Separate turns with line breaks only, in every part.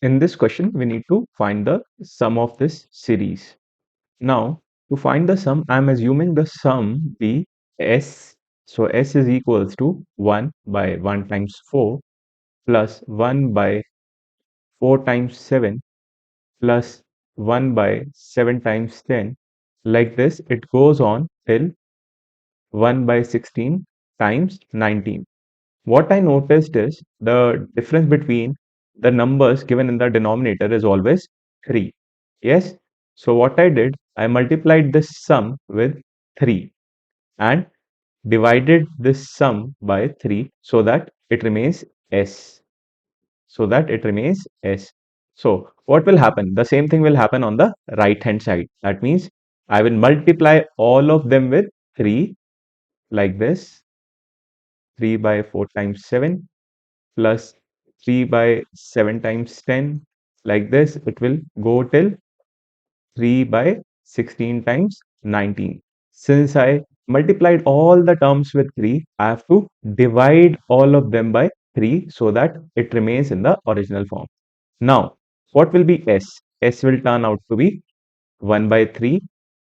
In this question, we need to find the sum of this series. Now, to find the sum, I am assuming the sum be S. So, S is equals to 1 by 1 times 4 plus 1 by 4 times 7 plus 1 by 7 times 10. Like this, it goes on till 1 by 16 times 19. What I noticed is the difference between the numbers given in the denominator is always 3. Yes. So what I did, I multiplied this sum with 3 and divided this sum by 3 so that it remains S. So that it remains S. So what will happen? The same thing will happen on the right hand side. That means I will multiply all of them with 3 like this. 3 by 4 times 7 plus 3 by 7 times 10. Like this, it will go till 3 by 16 times 19. Since I multiplied all the terms with 3, I have to divide all of them by 3 so that it remains in the original form. Now, what will be S? S will turn out to be 1 by 3.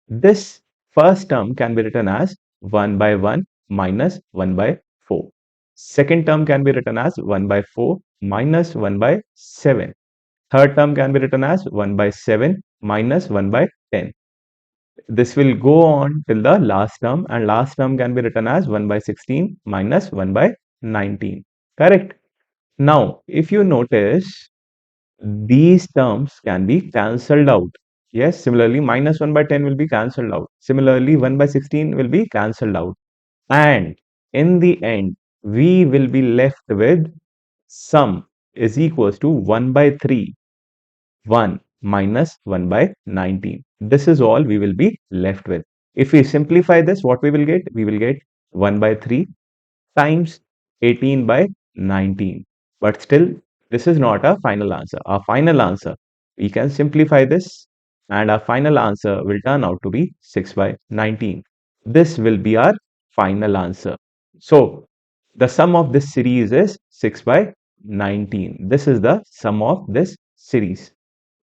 This first term can be written as 1 by 1 minus 1 by 4. Second term can be written as 1 by 4 minus 1 by 7. Third term can be written as 1 by 7 minus 1 by 10. This will go on till the last term, and last term can be written as 1 by 16 minus 1 by 19. Correct? Now, if you notice, these terms can be cancelled out. Yes, similarly, minus 1 by 10 will be cancelled out. Similarly, 1 by 16 will be cancelled out. And in the end, we will be left with sum is equals to 1 by 3, 1 minus 1 by 19. This is all we will be left with. If we simplify this, what we will get? We will get 1 by 3 times 18 by 19. But still, this is not our final answer. Our final answer, we can simplify this and our final answer will turn out to be 6 by 19. This will be our final answer. So, the sum of this series is 6 by 19. This is the sum of this series.